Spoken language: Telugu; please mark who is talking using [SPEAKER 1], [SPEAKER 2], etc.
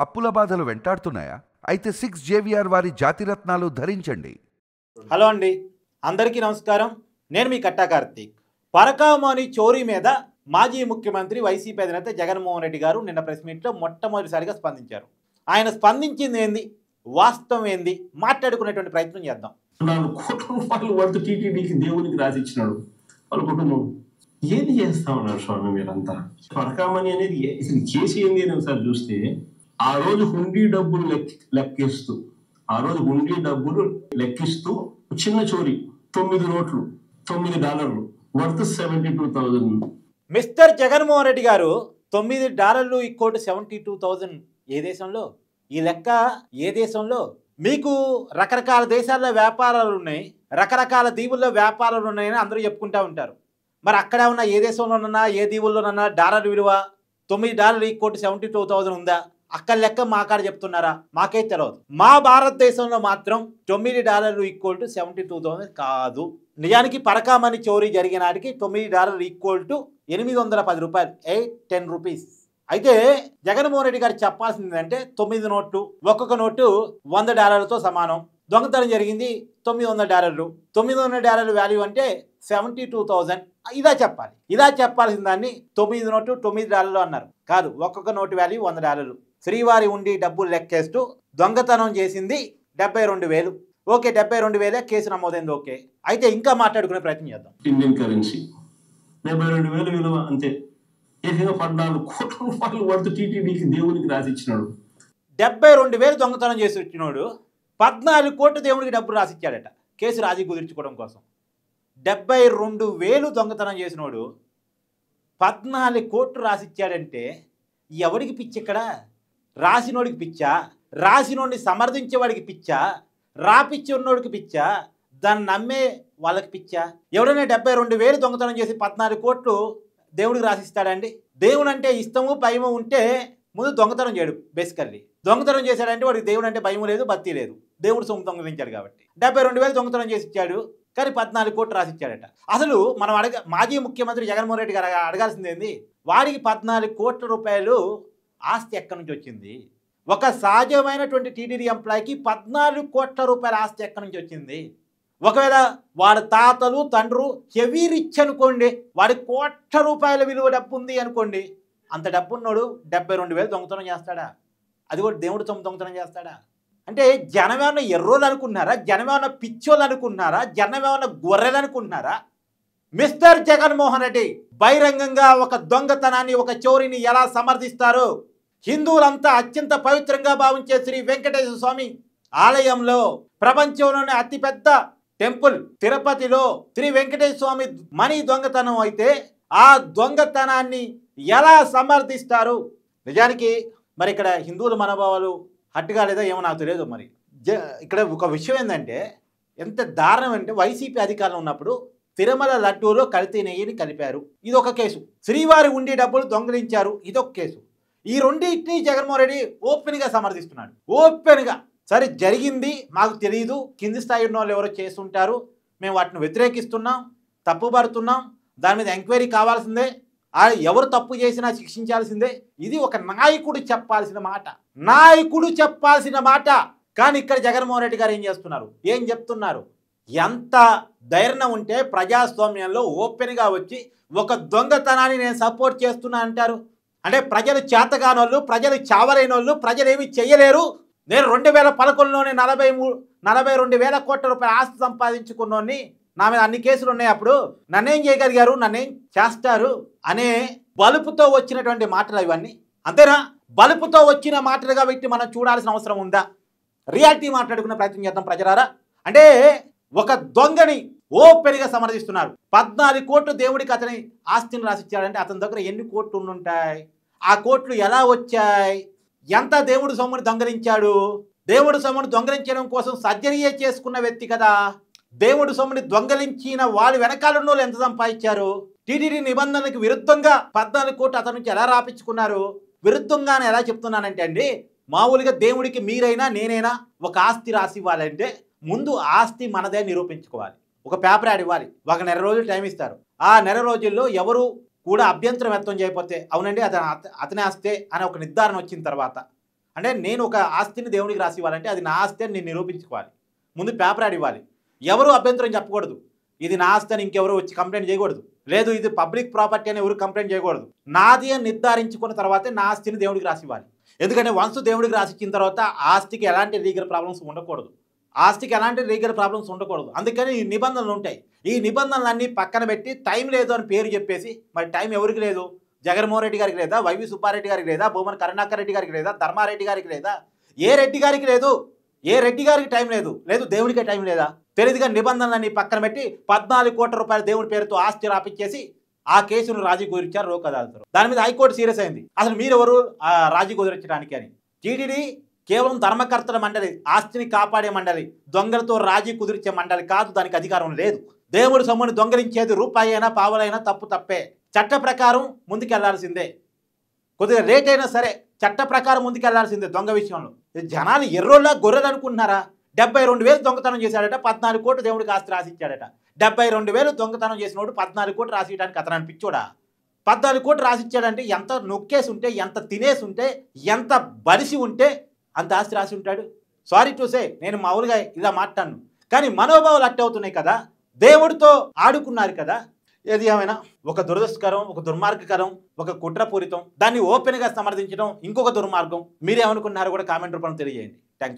[SPEAKER 1] అప్పుల బాధలు వెంటాడుతున్నాయా? అయితే 6 జేవిఆర్ వారి జాతిరత్నాలు ధరించండి.
[SPEAKER 2] హలో అండి, అందరికీ నమస్కారం. నేను మీ కట్టా కార్తీక్. పరకామణి చోరీ మీద మాజీ ముఖ్యమంత్రి వైసీపీ అధినేత జగన్మోహన్ రెడ్డి గారు నిన్న ప్రెస్ మీట్లో మొట్టమొదటిసారిగా స్పందించారు. ఆయన స్పందించింది ఏంది, వాస్తవం ఏంది, మాట్లాడుకునేటువంటి ప్రయత్నం చేద్దాం.
[SPEAKER 3] 4 కోట్ల రూపాయలు వర్త్ టీటీడీకి దేవునికి రాసిచ్చినాడు వాళ్ళ కుటుంబం. ఏది చేస్తా ఉన్నారు స్వామి మీరంతా? పరకామణి అనేది కేసు ఏంది అని ఒకసారి చూస్తే, ఆ రోజు హుండీ డబ్బులు లెక్కిస్తూ చిన్న చోరీ 9 నోట్లు $9 వర్త్ 72,000.
[SPEAKER 2] మిస్టర్ జగన్మోహన్ రెడ్డి గారు $9 ఈక్వల్ 72,000 ఏ దేశంలో? ఈ లెక్క ఏ దేశంలో? మీకు రకరకాల దేశాల్లో వ్యాపారాలు ఉన్నాయి, రకరకాల దీవుల్లో వ్యాపారాలు ఉన్నాయని అందరూ చెప్పుకుంటూ ఉంటారు. మరి అక్కడ ఉన్న ఏ దేశంలోనన్నా ఏ దీవుల్లోనన్నా డాలర్ విలువ $9 ఈక్వల్ 72,000 ఉందా? అక్కడ లెక్క మా కాడ చెప్తున్నారా? మాకే తెలియదు. మా భారతదేశంలో మాత్రం $9 ఈక్వల్ 72,000 కాదు. నిజానికి పరకామణి చోరీ జరిగిన నాటికి $9 ఈక్వల్ 810 రూపాయలు, 810 రూపీస్. అయితే జగన్మోహన్ రెడ్డి గారు చెప్పాల్సింది ఏంటంటే 9 నోట్లు, ఒక్కొక్క నోటు $100తో సమానం. దొంగతనం జరిగింది $900. $900 వాల్యూ అంటే 72,000. ఇదా చెప్పాలి. ఇలా చెప్పాల్సిన దాన్ని 9 నోటు $9 అన్నారు. కాదు, ఒక్కొక్క నోటు వాల్యూ $100. శ్రీవారి ఉండి డబ్బులు లెక్కేస్తూ దొంగతనం చేసింది 72,000. ఓకే, 72,000 కేసు నమోదైంది. ఓకే, అయితే ఇంకా మాట్లాడుకునే ప్రయత్నం చేద్దాం.
[SPEAKER 3] ఇండియన్ కరెన్సీ 72,000 విలువ అంతే. ఏకంగా 14 కోట్ల రూపాయలు వర్త్ టీటీడీకి దేవునికి రాసిచ్చినాడు.
[SPEAKER 2] 72,000 దొంగతనం చేసి వచ్చినోడు 14 కోట్లు దేవుడికి డబ్బులు రాసిచ్చాడట కేసు రాజీ కుదుర్చుకోవడం కోసం. 72,000 దొంగతనం చేసినోడు 14 కోట్లు రాసిచ్చాడంటే ఎవడికి పిచ్చి ఇక్కడ? రాసినోడికి పిచ్చా? రాసినోడిని సమర్థించేవాడికి పిచ్చా? రాపిచ్చి ఉన్నోడికి పిచ్చా? దాన్ని నమ్మే వాళ్ళకి పిచ్చా? ఎవడైనా 72,000 దొంగతనం చేసి 14 కోట్లు దేవుడికి రాసిస్తాడండి? దేవుడు అంటే ఇష్టము భయము ఉంటే ముందు దొంగతనం చేయడు. బేసికల్లీ దొంగతనం చేశాడంటే వాడికి దేవుడు అంటే భయం లేదు, భక్తి లేదు. దేవుడు సొమ్ము దొంగలించాడు కాబట్టి 72,000 దొంగతనం చేసి ఇచ్చాడు, కానీ 14 కోట్లు రాసిచ్చాడట. అసలు మనం మాజీ ముఖ్యమంత్రి జగన్మోహన్ రెడ్డి గారు అడగాల్సింది ఏంది? వాడికి 14 కోట్ల రూపాయలు ఆస్తి ఎక్కడి నుంచి వచ్చింది? ఒక సహజమైనటువంటి టీటీడీ ఎంప్లాయీకి 14 కోట్ల రూపాయల ఆస్తి ఎక్కడి నుంచి వచ్చింది? ఒకవేళ వాడి తాతలు తండ్రు హెవీ రిచ్ అనుకోండి, వాడి కోట్ల రూపాయల విలువ డబ్బు ఉంది అనుకోండి, అంత డబ్బు ఉన్నోడు 72,000 దొంగతనం చేస్తాడా? అది కూడా దేవుడు దొంగతనం చేస్తాడా? అంటే జనమేమన్నా ఎర్రోళ్ళు అనుకుంటున్నారా? జనమేమన్నా పిచ్చోళ్ళు అనుకుంటున్నారా? జనమేమన్నా గొర్రెలు అనుకుంటున్నారా? మిస్టర్ జగన్మోహన్ రెడ్డి బహిరంగంగా ఒక దొంగతనాన్ని, ఒక చోరీని ఎలా సమర్థిస్తారు? హిందువులంతా అత్యంత పవిత్రంగా భావించే శ్రీ వెంకటేశ్వర స్వామి ఆలయంలో, ప్రపంచంలోనే అతిపెద్ద టెంపుల్ తిరుపతిలో శ్రీ వెంకటేశ్వర స్వామి మనీ దొంగతనం అయితే ఆ దొంగతనాన్ని ఎలా సమర్థిస్తారు? నిజానికి మరి ఇక్కడ హిందువుల మనోభావాలు హట్టుగా లేదా ఏమో నాకు తెలియదు. మరి ఇక్కడ ఒక విషయం ఏంటంటే, ఎంత దారుణం అంటే, వైసీపీ అధికారంలో ఉన్నప్పుడు తిరుమల లడ్డూలో కల్తీ నెయ్యిని కలిపారు, ఇదొక కేసు. శ్రీవారి ఉండి డబ్బులు దొంగిలించారు, ఇదొక కేసు. ఈ రెండింటినీ జగన్మోహన్ రెడ్డి ఓపెన్గా సమర్థిస్తున్నాడు. ఓపెన్గా సరే జరిగింది మాకు తెలియదు, కింది స్థాయి ఉన్న వాళ్ళు ఎవరో చేస్తుంటారు, మేము వాటిని వ్యతిరేకిస్తున్నాం, తప్పుపడుతున్నాం, దాని మీద ఎంక్వైరీ కావాల్సిందే, ఎవరు తప్పు చేసినా శిక్షించాల్సిందే. ఇది ఒక నాయకుడు చెప్పాల్సిన మాట, నాయకుడు చెప్పాల్సిన మాట. కానీ ఇక్కడ జగన్మోహన్ రెడ్డి గారు ఏం చేస్తున్నారు? ఏం చెప్తున్నారు? ఎంత ధైర్యం ఉంటే ప్రజాస్వామ్యంలో ఓపెన్గా వచ్చి ఒక దొంగతనాన్ని నేను సపోర్ట్ చేస్తున్నా అంటారు? అంటే ప్రజలు చేతగానోళ్ళు, ప్రజలు చావలేని వాళ్ళు, ప్రజలు ఏమి చెయ్యలేరు, నేను 2011లోనే 42,000 కోట్ల రూపాయల ఆస్తి సంపాదించుకున్నోని, నా మీద అన్ని కేసులు ఉన్నాయి, అప్పుడు నన్నేం చేయగలిగారు, నన్నేం చేస్తారు అనే బలుపుతో వచ్చినటువంటి మాటలు ఇవన్నీ. అంతేనా? బలుపుతో వచ్చిన మాటలుగా పెట్టి మనం చూడాల్సిన అవసరం ఉందా? రియాలిటీ మాట్లాడుకునే ప్రయత్నం చేద్దాం ప్రజలారా. అంటే ఒక దొంగని ఓపెన్గా సమర్థిస్తున్నారు. 14 కోట్లు దేవుడికి అతని ఆస్తిని రాసిచ్చాడంటే అతని దగ్గర ఎన్ని కోట్లు ఉండుంటాయి? ఆ కోట్లు ఎలా వచ్చాయి? ఎంత దేవుడు సొమ్ముని దొంగలించాడు? దేవుడు సొమ్ముని దొంగలించడం కోసం సర్జరీయే చేసుకున్న వ్యక్తి కదా. దేవుడు సొమ్ముని దొంగలించిన వాళ్ళు వెనకాల ఎంత సంపాదించారు? టీటీడీ నిబంధనలకు విరుద్ధంగా 14 కోట్లు అతని నుంచి ఎలా రాపించుకున్నారు? విరుద్ధంగానే ఎలా చెప్తున్నానంటే అండి, మామూలుగా దేవుడికి మీరైనా నేనైనా ఒక ఆస్తి రాసి ఇవ్వాలంటే ముందు ఆస్తి మనదే నిరూపించుకోవాలి. ఒక పేపర్ యాడ్ ఇవ్వాలి, ఒక నెల రోజులు టైం ఇస్తారు. ఆ నెల రోజుల్లో ఎవరు కూడా అభ్యంతరం వ్యక్తం చేయకపోతే అవునండి అతనే ఆస్తే అనే ఒక నిర్ధారణ వచ్చిన తర్వాత అంటే నేను ఒక ఆస్తిని దేవుడికి రాసి ఇవ్వాలంటే అది నా ఆస్తి అని నేను నిరూపించుకోవాలి. ముందు పేపర్ యాడ్ ఇవ్వాలి. ఎవరు అభ్యంతరం చెప్పకూడదు. ఇది నా ఆస్తి అని ఇంకెవరు వచ్చి కంప్లైంట్ చేయకూడదు. లేదు ఇది పబ్లిక్ ప్రాపర్టీ అని ఎవరు కంప్లైంట్ చేయకూడదు. నాది అని నిర్ధారించుకున్న తర్వాతే నా ఆస్తిని దేవుడికి రాసి ఇవ్వాలి. ఎందుకంటే వన్స్ దేవుడికి రాసి ఇచ్చిన తర్వాత ఆస్తికి ఎలాంటి లీగల్ ప్రాబ్లమ్స్ ఉండకూడదు. ఆస్తికి ఎలాంటి లీగల్ ప్రాబ్లమ్స్ ఉండకూడదు. అందుకని ఈ నిబంధనలు ఉంటాయి. ఈ నిబంధనలన్నీ పక్కన పెట్టి టైం లేదు అని పేరు చెప్పేసి, మరి టైం ఎవరికి లేదు? జగన్మోహన్ రెడ్డి గారికి లేదా? వైవి సుబ్బారెడ్డి గారికి లేదా? భూమన కరుణాకర్ రెడ్డి గారికి లేదా? ధర్మారెడ్డి గారికి లేదా? ఏ రెడ్డి గారికి లేదు? ఏ రెడ్డి గారికి టైం లేదు? లేదు దేవుడికే టైం లేదా? తెలియదుగా నిబంధనలన్నీ పక్కన పెట్టి 14 కోట్ల రూపాయల దేవుడి పేరుతో ఆస్తి రాపిచ్చేసి ఆ కేసును రాజీ కుదిర్చారు లోక్ అదాలత్లో. దాని మీద హైకోర్టు సీరియస్ అయింది. అసలు మీరెవరు రాజీ కుదిరించడానికి అని. టీటీడీ కేవలం ధర్మకర్తల మండలి, ఆస్తిని కాపాడే మండలి, దొంగలతో రాజీ కుదిర్చే మండలి కాదు. దానికి అధికారం లేదు. దేవుడి సొమ్ముని దొంగలించేది రూపాయి అయినా పావలైనా తప్పే. చట్ట ప్రకారం ముందుకెళ్లాల్సిందే. కొద్దిగా లేట్ అయినా సరే చట్ట ప్రకారం ముందుకెళ్లాల్సిందే. దొంగ విషయంలో జనాలు ఎర్రోళ్ళ గొర్రెలు అనుకుంటున్నారా? 72,000 దొంగతనం చేశాడట, 14 కోట్లు దేవుడికి ఆస్తి రాసిచ్చాడట. 72,000 దొంగతనం చేసినోడు 14 కోట్లు రాసియడానికి అతను అనిపించోడా? 14 కోట్లు రాసిచ్చాడంటే ఎంత నొక్కేసి ఉంటే, ఎంత తినేసి ఉంటే, ఎంత బలిసి ఉంటే అంత ఆస్తి రాసి ఉంటాడు. సారీ టు సే, నేను మామూలుగా ఇలా మాట్లాడను, కానీ మనోభావాలు అట్టే అవుతున్నాయి కదా. దేవుడితో ఆడుకున్నారు కదా. ఏది ఏమైనా ఒక దురదృష్టకరం, ఒక దుర్మార్గకరం, ఒక కుట్రపూరితం. దాన్ని ఓపెన్గా సమర్థించడం ఇంకొక దుర్మార్గం. మీరేమనుకున్నారో కూడా కామెంట్ రూపంలో తెలియజేయండి.